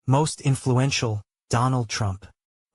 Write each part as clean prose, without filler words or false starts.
Most influential, Donald Trump.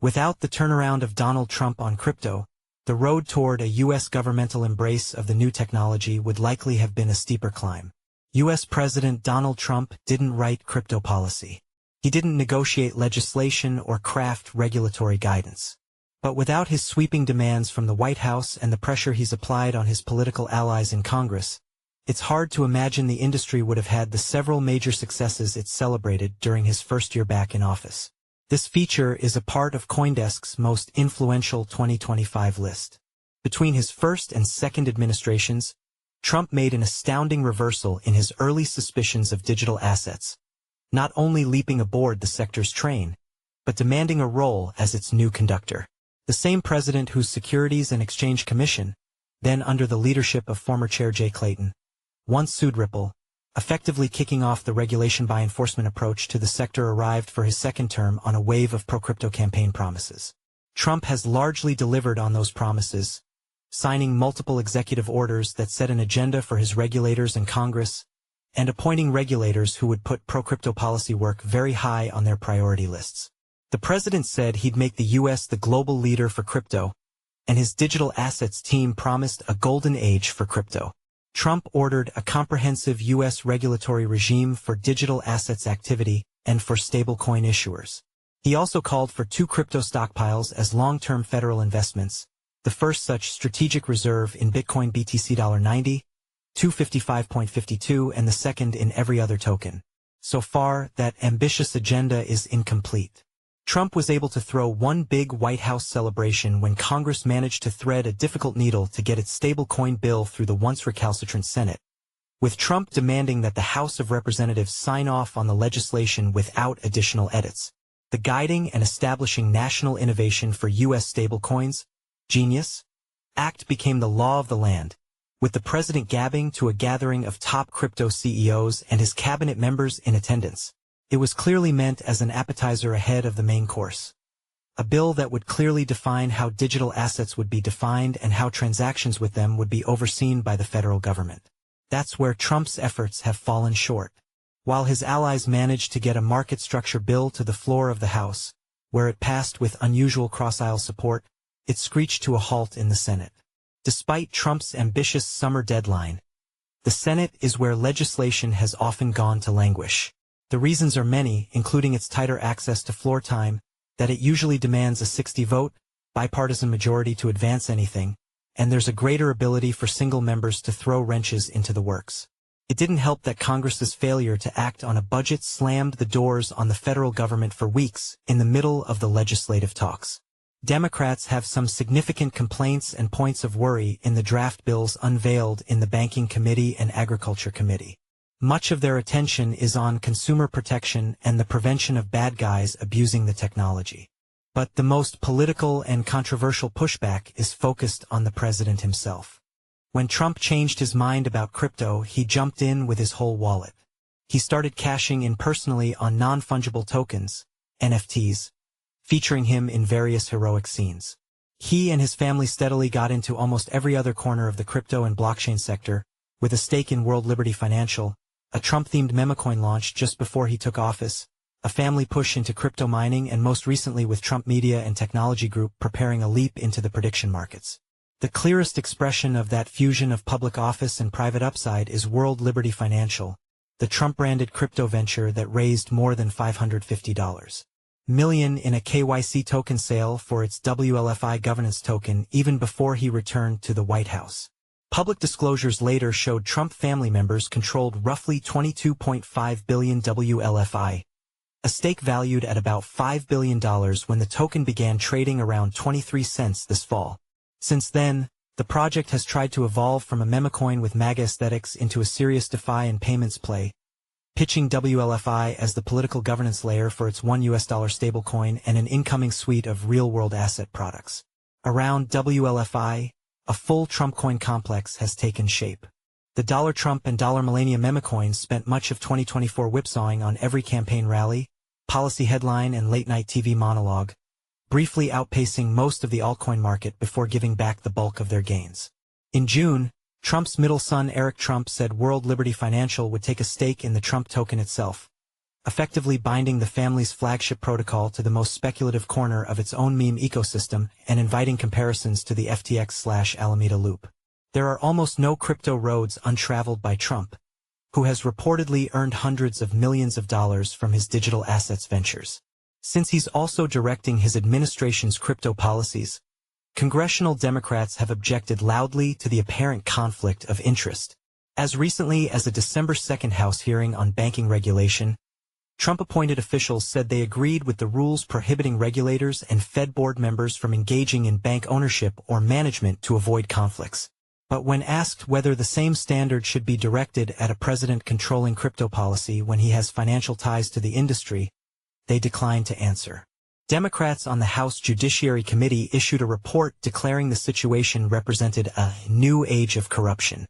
Without the turnaround of Donald Trump on crypto, the road toward a U.S. governmental embrace of the new technology would likely have been a steeper climb. U.S. President Donald Trump didn't write crypto policy. He didn't negotiate legislation or craft regulatory guidance. But without his sweeping demands from the White House and the pressure he's applied on his political allies in Congress, it's hard to imagine the industry would have had the several major successes it celebrated during his first year back in office. This feature is a part of CoinDesk's most influential 2025 list. Between his first and second administrations, Trump made an astounding reversal in his early suspicions of digital assets, not only leaping aboard the sector's train, but demanding a role as its new conductor. The same president whose Securities and Exchange Commission, then under the leadership of former Chair Jay Clayton, once sued Ripple, effectively kicking off the regulation by enforcement approach to the sector, arrived for his second term on a wave of pro-crypto campaign promises. Trump has largely delivered on those promises, signing multiple executive orders that set an agenda for his regulators and Congress, and appointing regulators who would put pro-crypto policy work very high on their priority lists. The president said he'd make the U.S. the global leader for crypto, and his digital assets team promised a golden age for crypto. Trump ordered a comprehensive U.S. regulatory regime for digital assets activity and for stablecoin issuers. He also called for 2 crypto stockpiles as long-term federal investments, the first such strategic reserve in Bitcoin BTC $90, 255.52, and the second in every other token. So far, that ambitious agenda is incomplete. Trump was able to throw one big White House celebration when Congress managed to thread a difficult needle to get its stablecoin bill through the once recalcitrant Senate, with Trump demanding that the House of Representatives sign off on the legislation without additional edits. The Guiding and Establishing National Innovation for U.S. Stablecoins, Genius, Act became the law of the land, with the president gabbing to a gathering of top crypto CEOs and his cabinet members in attendance. It was clearly meant as an appetizer ahead of the main course. A bill that would clearly define how digital assets would be defined and how transactions with them would be overseen by the federal government. That's where Trump's efforts have fallen short. While his allies managed to get a market structure bill to the floor of the House, where it passed with unusual cross-aisle support, it screeched to a halt in the Senate. Despite Trump's ambitious summer deadline, the Senate is where legislation has often gone to languish. The reasons are many, including its tighter access to floor time, that it usually demands a 60-vote, bipartisan majority to advance anything, and there's a greater ability for single members to throw wrenches into the works. It didn't help that Congress's failure to act on a budget slammed the doors on the federal government for weeks in the middle of the legislative talks. Democrats have some significant complaints and points of worry in the draft bills unveiled in the Banking Committee and Agriculture Committee. Much of their attention is on consumer protection and the prevention of bad guys abusing the technology. But the most political and controversial pushback is focused on the president himself. When Trump changed his mind about crypto, he jumped in with his whole wallet. He started cashing in personally on non-fungible tokens, NFTs, featuring him in various heroic scenes. He and his family steadily got into almost every other corner of the crypto and blockchain sector, with a stake in World Liberty Financial, a Trump-themed memecoin launch just before he took office, a family push into crypto mining, and most recently with Trump Media and Technology Group preparing a leap into the prediction markets. The clearest expression of that fusion of public office and private upside is World Liberty Financial, the Trump-branded crypto venture that raised more than $550 million in a KYC token sale for its WLFI governance token even before he returned to the White House. Public disclosures later showed Trump family members controlled roughly $22.5 billion WLFI, a stake valued at about $5 billion when the token began trading around 23 cents this fall. Since then, the project has tried to evolve from a memecoin with MAGA aesthetics into a serious DeFi and payments play, pitching WLFI as the political governance layer for its $1 stablecoin and an incoming suite of real-world asset products. Around WLFI, a full Trump coin complex has taken shape. The Dollar Trump and Dollar Melania memecoins spent much of 2024 whipsawing on every campaign rally, policy headline, and late-night TV monologue, briefly outpacing most of the altcoin market before giving back the bulk of their gains. In June, Trump's middle son Eric Trump said World Liberty Financial would take a stake in the Trump token itself, effectively binding the family's flagship protocol to the most speculative corner of its own meme ecosystem and inviting comparisons to the FTX/Alameda loop. There are almost no crypto roads untraveled by Trump, who has reportedly earned hundreds of millions of dollars from his digital assets ventures. Since he's also directing his administration's crypto policies, congressional Democrats have objected loudly to the apparent conflict of interest. As recently as a December 2nd House hearing on banking regulation, Trump-appointed officials said they agreed with the rules prohibiting regulators and Fed board members from engaging in bank ownership or management to avoid conflicts. But when asked whether the same standard should be directed at a president controlling crypto policy when he has financial ties to the industry, they declined to answer. Democrats on the House Judiciary Committee issued a report declaring the situation represented a new age of corruption.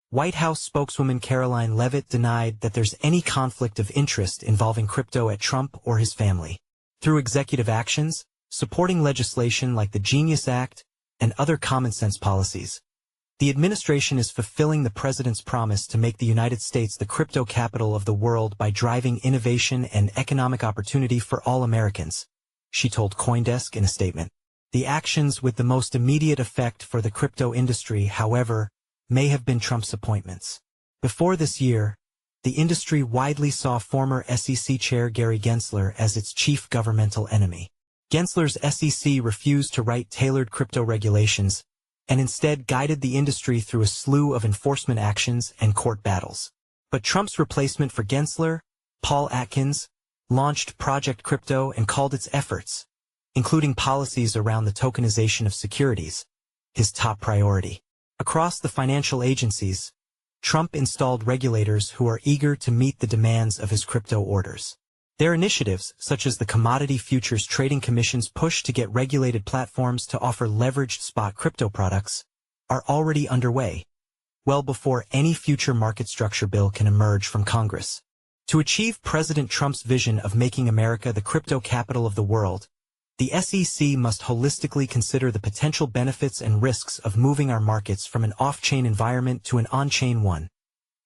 White House spokeswoman Caroline Leavitt denied that there's any conflict of interest involving crypto at Trump or his family. Through executive actions, supporting legislation like the Genius Act, and other common-sense policies, the administration is fulfilling the president's promise to make the United States the crypto capital of the world by driving innovation and economic opportunity for all Americans, she told CoinDesk in a statement. The actions with the most immediate effect for the crypto industry, however, may have been Trump's appointments. Before this year, the industry widely saw former SEC Chair Gary Gensler as its chief governmental enemy. Gensler's SEC refused to write tailored crypto regulations and instead guided the industry through a slew of enforcement actions and court battles. But Trump's replacement for Gensler, Paul Atkins, launched Project Crypto and called its efforts, including policies around the tokenization of securities, his top priority. Across the financial agencies, Trump installed regulators who are eager to meet the demands of his crypto orders. Their initiatives, such as the Commodity Futures Trading Commission's push to get regulated platforms to offer leveraged spot crypto products, are already underway, well before any future market structure bill can emerge from Congress. To achieve President Trump's vision of making America the crypto capital of the world, the SEC must holistically consider the potential benefits and risks of moving our markets from an off-chain environment to an on-chain one,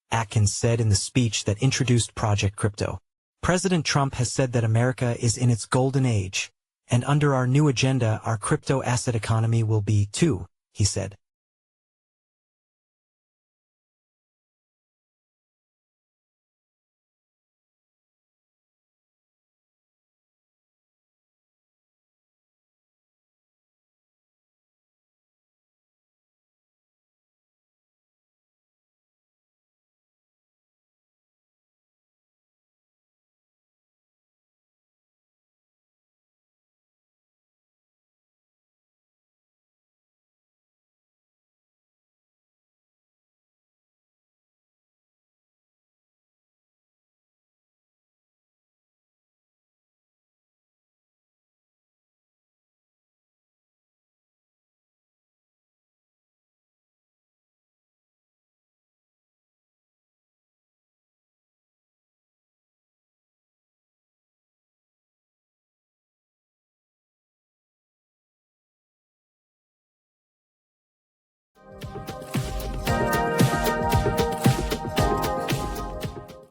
Atkins said in the speech that introduced Project Crypto. President Trump has said that America is in its golden age, and under our new agenda our crypto asset economy will be too, he said.